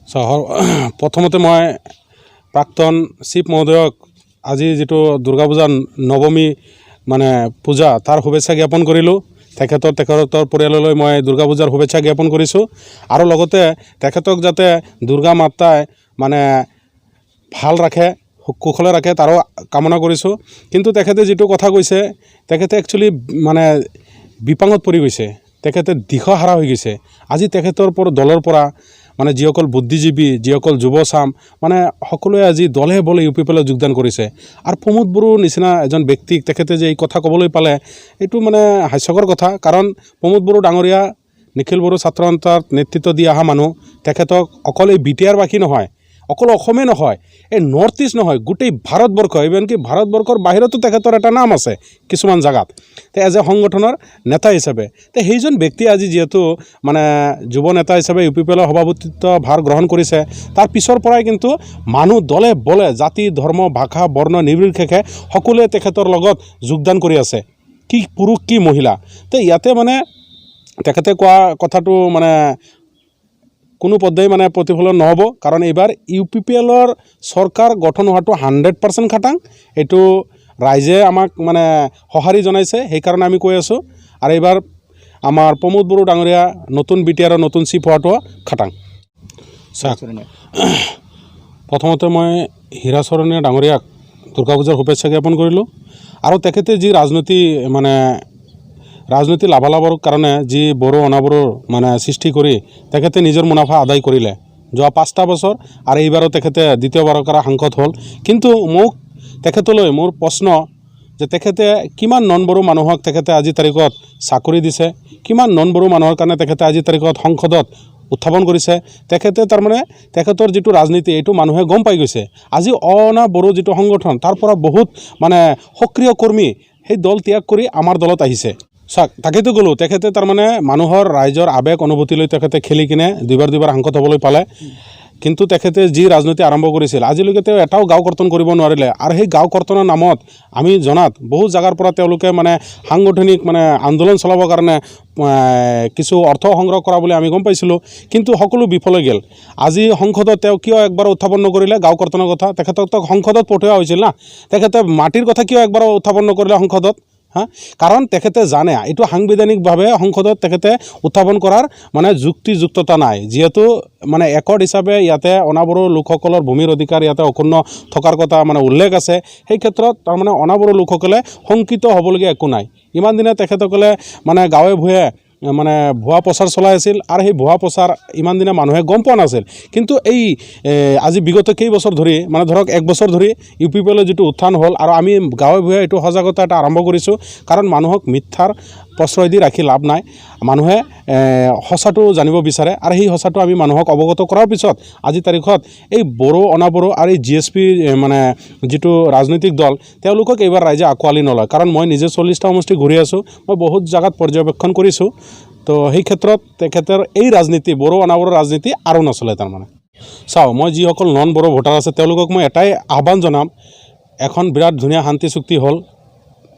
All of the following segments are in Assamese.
प्रथमते मैं प्राक्तन चिफ महोदयक আজি যেটো দুৰ্গা পূজা নবমী মানে পূজা তাৰ শুভেচ্ছা জ্ঞাপন কৰিলোঁ। তেখেতৰ পৰিয়াললৈ মই দুৰ্গা পূজাৰ শুভেচ্ছা জ্ঞাপন কৰিছোঁ আৰু লগতে তেখেতক যাতে দুৰ্গা মাতাই মানে ভাল ৰাখে কুশলে ৰাখে তাৰো কামনা কৰিছোঁ। কিন্তু তেখেতে যেটো কথা কৈছে তেখেতে একচুয়ালি মানে বিপাঙত পৰি গৈছে, তেখেতে দিশহাৰা হৈ গৈছে। আজি তেখেতৰ দলৰ পৰা মানে যিসকল বুদ্ধিজীৱী যিসকল যুৱচাম মানে সকলোৱে আজি দলে বলে ইউ পি পি এলত যোগদান কৰিছে আৰু প্ৰমোদ বড়োৰ নিচিনা এজন ব্যক্তিক তেখেতে যে এই কথা ক'বলৈ পালে এইটো মানে হাস্যকৰ কথা। কাৰণ প্ৰমোদ বড়ো ডাঙৰীয়া নিখিল বড়ো ছাত্ৰ সন্থাৰ নেতৃত্ব দি অহা মানুহ, তেখেতক অকল এই বিটিআৰবাসী নহয়, অকল অসমে নহয়, এই নৰ্থ ইষ্ট নহয়, গোটেই ভাৰতবৰ্ষ, ইভেন কি ভাৰতবৰ্ষৰ বাহিৰতো তেখেতৰ এটা নাম আছে কিছুমান জাগাত এজ এ সংগঠনৰ নেতা হিচাপে। সেইজন ব্যক্তি আজি যেহেতু মানে যুৱ নেতা হিচাপে ইউ পি পি এলৰ সভাপতিত্ব ভাৰ গ্ৰহণ কৰিছে, তাৰ পিছৰ পৰাই কিন্তু মানুহ দলে বলে জাতি ধৰ্ম ভাষা বৰ্ণ নিৰ্বিশেষে সকলোৱে তেখেতৰ লগত যোগদান কৰি আছে, কি পুৰুষ কি মহিলা। ইয়াতে মানে তেখেতে কোৱা কথাটো মানে কোনো পদ্ধতি মানে প্ৰতিফলন নহ'ব। কাৰণ এইবাৰ ইউ পি পি এলৰ চৰকাৰ গঠন হোৱাটো 100% খাটাং, এইটো ৰাইজে আমাক মানে সঁহাৰি জনাইছে, সেইকাৰণে আমি কৈ আছোঁ। আৰু এইবাৰ আমাৰ প্ৰমোদ বড়ো ডাঙৰীয়া নতুন বিটিআৰৰ নতুন চিফ হোৱাটো খাটাং। প্ৰথমতে মই হীৰাচৰণীয়া ডাঙৰীয়াক দুৰ্গা পূজাৰ শুভেচ্ছা জ্ঞাপন কৰিলোঁ। আৰু তেখেতে যি ৰাজনীতি লাভালাভৰ কাৰণে যি বড়ো অনাবড়োৰ মানে সৃষ্টি কৰি তেখেতে নিজৰ মুনাফা আদায় কৰিলে যোৱা 5টা বছৰ, আৰু এইবাৰো তেখেতে দ্বিতীয়বাৰৰ পৰা সাংসদ হ'ল। কিন্তু মোক তেখেতলৈ মোৰ প্ৰশ্ন যে তেখেতে কিমান নন বড়ো মানুহক তেখেতে আজি তাৰিখত চাকৰি দিছে, কিমান নন বড়ো মানুহৰ কাৰণে তেখেতে আজি তাৰিখত সংসদত উত্থাপন কৰিছে। তেখেতে তাৰমানে তেখেতৰ যিটো ৰাজনীতি এইটো মানুহে গম পাই গৈছে। আজি অনা বড়ো যিটো সংগঠন তাৰ পৰা বহুত মানে সক্ৰিয় কৰ্মী সেই দল ত্যাগ কৰি আমাৰ দলত আহিছে। তাকেতো গ'লোঁ, তেখেতে তাৰমানে মানুহৰ ৰাইজৰ আৱেগ অনুভূতিলৈ তেখেতে খেলি কিনে দুবাৰ সাংসদ হ'বলৈ পালে। কিন্তু তেখেতে যি ৰাজনীতি আৰম্ভ কৰিছিল আজিলৈকে তেওঁ এটাও গাঁও কৰ্তন কৰিব নোৱাৰিলে। আৰু সেই গাঁও কৰ্তনৰ নামত আমি জনাত বহু জাগাৰ পৰা তেওঁলোকে মানে সাংগঠনিক মানে আন্দোলন চলাবৰ কাৰণে কিছু অৰ্থ সংগ্ৰহ কৰা বুলি আমি গম পাইছিলোঁ, কিন্তু সকলো বিফল হৈ গ'ল। আজি সংসদত তেওঁ কিয় একবাৰ উত্থাপন নকৰিলে গাঁও কৰ্তনৰ কথা? তেখেতক সংসদত পঠোৱা হৈছিল না, তেখেতে মাটিৰ কথা কিয় একবাৰ উত্থাপন নকৰিলে সংসদত? কাৰণ তেখেতে জানে এইটো সাংবিধানিকভাৱে সংসদত তেখেতে উত্থাপন কৰাৰ মানে যুক্তিযুক্ততা নাই। যিহেতু মানে একৰ্ড হিচাপে ইয়াতে অনাবড়ো লোকসকলৰ ভূমিৰ অধিকাৰ ইয়াতে অক্ষুণ্ণ থকাৰ কথা মানে উল্লেখ আছে। সেই ক্ষেত্ৰত তাৰমানে অনাবড়ো লোকসকলে শংকিত হ'বলগীয়া একো নাই। ইমান দিনে তেখেতসকলে মানে গাঁৱে ভূঞে মানে ভুৱা প্ৰচাৰ চলাই আছিল, আৰু সেই ভুৱা প্ৰচাৰ ইমান দিনে মানুহে গম পোৱা নাছিল। কিন্তু এই আজি বিগত কেইবছৰ ধৰি মানে ধৰক 1 বছৰ ধৰি ইউ পি পি এলৰ যিটো উত্থান হ'ল, আৰু আমি গাঁৱে ভূঞে এইটো সজাগতা এটা আৰম্ভ কৰিছোঁ। কাৰণ মানুহক মিথ্যাৰ প্ৰশ্ৰয় দি ৰাখি লাভ নাই, মানুহে সঁচাটো জানিব বিচাৰে। আৰু সেই সঁচাটো আমি মানুহক অৱগত কৰাৰ পিছত আজি তাৰিখত এই বড়ো অনাবড়ো আৰু এই GSP মানে যিটো ৰাজনৈতিক দল তেওঁলোকক এইবাৰ ৰাইজে আঁকোৱালি নলয়। কাৰণ মই নিজে 40টা সমষ্টি ঘূৰি আছোঁ, মই বহুত জাগাত পৰ্যবেক্ষণ কৰিছোঁ। তো সেই ক্ষেত্ৰত তেখেতৰ এই ৰাজনীতি বড়ো অনাবড়ো ৰাজনীতি আৰু নচলে। তাৰমানে চাওঁ, মই যিসকল নন বড়ো ভোটাৰ আছে তেওঁলোকক মই এটাই আহ্বান জনাম, এখন বিৰাট ধুনীয়া শান্তি চুক্তি হ'ল,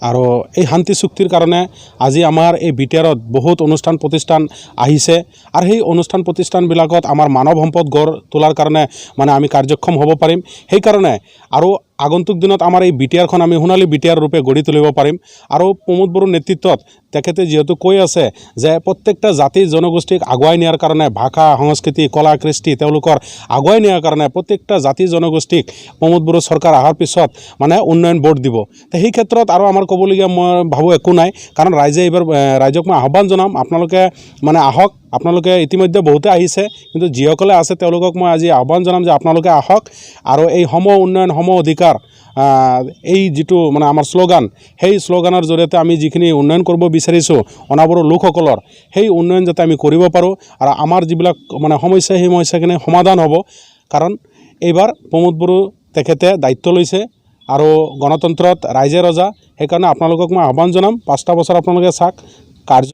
আৰু এই শান্তি চুক্তিৰ কাৰণে আজি আমাৰ এই বিটিআৰত বহুত অনুষ্ঠান প্ৰতিষ্ঠান আহিছে, আৰু সেই অনুষ্ঠান প্ৰতিষ্ঠানবিলাকত আমাৰ মানৱ সম্পদ গঢ় তোলাৰ কাৰণে মানে আমি কাৰ্যক্ষম হ'ব পাৰিম। সেইকাৰণে আৰু আগন্তুক দিনত আমাৰ এই বিটিআৰখন আমি সোণালী বিটিআৰ ৰূপে গঢ়ি তুলিব পাৰিম। আৰু প্ৰমোদ বড়োৰ নেতৃত্বত তেখেতে যিহেতু কৈ আছে যে প্ৰত্যেকটা জাতি জনগোষ্ঠীক আগুৱাই নিয়াৰ কাৰণে ভাষা সংস্কৃতি কলা কৃষ্টি তেওঁলোকৰ আগুৱাই নিয়াৰ কাৰণে প্ৰত্যেকটা জাতি জনগোষ্ঠীক প্ৰমোদ বড়ো চৰকাৰ অহাৰ পিছত মানে উন্নয়ন বোৰ্ড দিব। সেই ক্ষেত্ৰত আৰু আমাৰ ক'বলগীয়া মই ভাবোঁ একো নাই। কাৰণ ৰাইজে এইবাৰ ৰাইজক মই আহ্বান জনাম, আপোনালোকে মানে আহক। আপোনালোকে ইতিমধ্যে বহুতে আহিছে, কিন্তু যিসকলে আছে তেওঁলোকক মই আজি আহ্বান জনাম যে আপোনালোকে আহক, আৰু এই সম উন্নয়ন সম অধিকাৰ এই যিটো মানে আমাৰ শ্লোগান, সেই শ্লোগানৰ জৰিয়তে আমি যিখিনি উন্নয়ন কৰিব বিচাৰিছোঁ অনাবড়ো লোকসকলৰ, সেই উন্নয়ন যাতে আমি কৰিব পাৰোঁ, আৰু আমাৰ যিবিলাক মানে সমস্যা সেই সমস্যাখিনি সমাধান হ'ব। কাৰণ এইবাৰ প্ৰমোদ বড়ো তেখেতে দায়িত্ব লৈছে, আৰু গণতন্ত্ৰত ৰাইজে ৰজা। সেইকাৰণে আপোনালোকক মই আহ্বান জনাম, 5টা বছৰ আপোনালোকে চাওক কাৰ্য